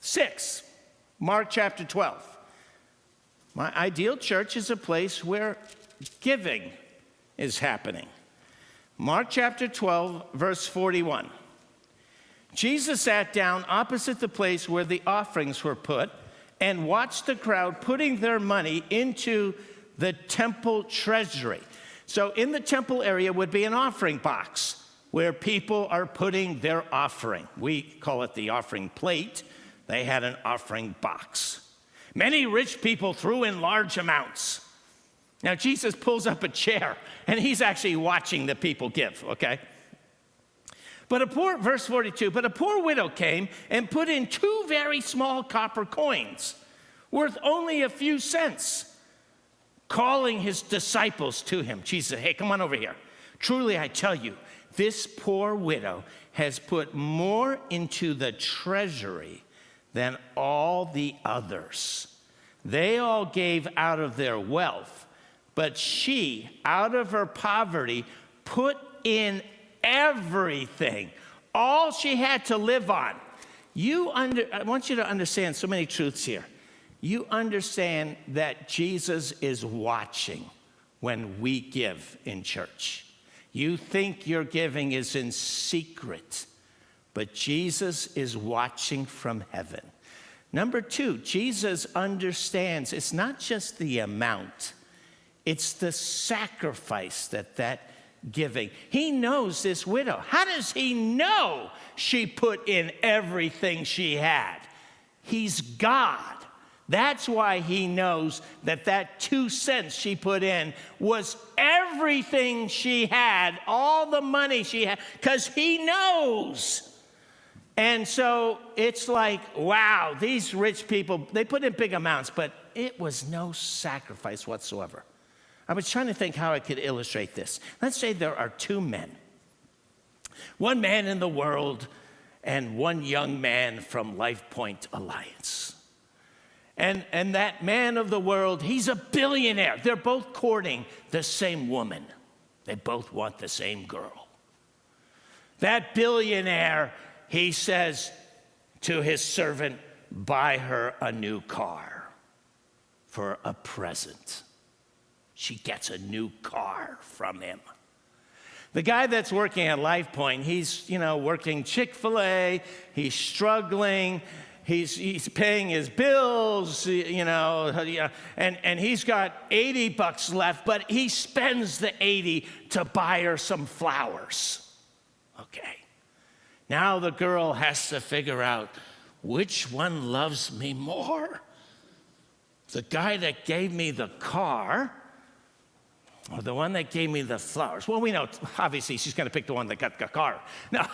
6, Mark chapter 12. My ideal church is a place where giving is happening. Mark chapter 12, verse 41. Jesus sat down opposite the place where the offerings were put and watched the crowd putting their money into the temple treasury. So in the temple area would be an offering box where people are putting their offering. We call it the offering plate. They had an offering box. Many rich people threw in large amounts. Now Jesus pulls up a chair and he's actually watching the people give, okay? Verse 42, but a poor widow came and put in 2 very small copper coins, worth only a few cents. Calling his disciples to him, Jesus said, hey, come on over here. Truly, I tell you, this poor widow has put more into the treasury than all the others. They all gave out of their wealth, but she, out of her poverty, put in everything, all she had to live on. I want you to understand so many truths here. You understand that Jesus is watching when we give in church. You think your giving is in secret, but Jesus is watching from heaven. Number 2, Jesus understands it's not just the amount, it's the sacrifice that giving. He knows this widow. How does he know she put in everything she had? He's God. That's why he knows that 2 cents she put in was everything she had, all the money she had, because he knows. And so it's like, wow, these rich people, they put in big amounts, but it was no sacrifice whatsoever. I was trying to think how I could illustrate this. Let's say there are 2 men. One man in the world and one young man from Life Point Alliance. And that man of the world, he's a billionaire. They're both courting the same woman. They both want the same girl. That billionaire, he says to his servant, buy her a new car for a present. She gets a new car from him. The guy that's working at Life Point, he's, working Chick-fil-A, he's struggling, he's paying his bills, and he's got $80 left, but he spends the 80 to buy her some flowers. Okay. Now the girl has to figure out which one loves me more. The guy that gave me the car or the one that gave me the flowers. Well, we know, obviously, she's going to pick the one that got the car. No.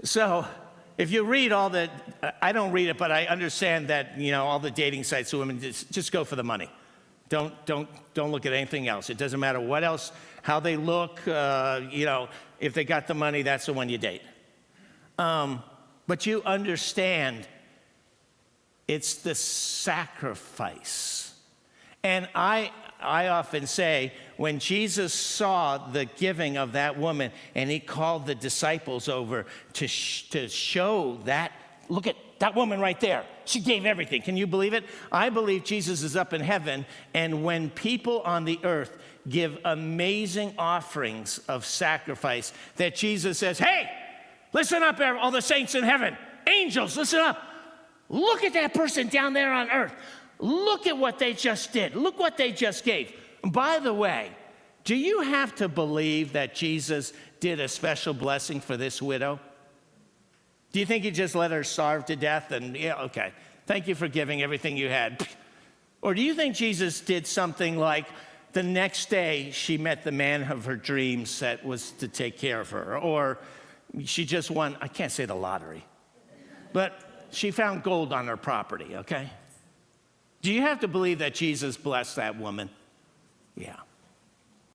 So if you read all the, I don't read it, but I understand that, all the dating sites, women just go for the money. Don't look at anything else. It doesn't matter what else, how they look, if they got the money, that's the one you date. But you understand it's the sacrifice. And I often say, when Jesus saw the giving of that woman and he called the disciples over to show that, look at that woman right there. She gave everything. Can you believe it? I believe Jesus is up in heaven, and when people on the earth give amazing offerings of sacrifice, that Jesus says, hey, listen up, all the saints in heaven. Angels, listen up. Look at that person down there on earth. Look at what they just did. Look what they just gave. By the way, do you have to believe that Jesus did a special blessing for this widow? Do you think he just let her starve to death and, okay, thank you for giving everything you had? Or do you think Jesus did something like the next day she met the man of her dreams that was to take care of her? Or she just won, I can't say the lottery, but she found gold on her property, okay? Do you have to believe that Jesus blessed that woman? Yeah.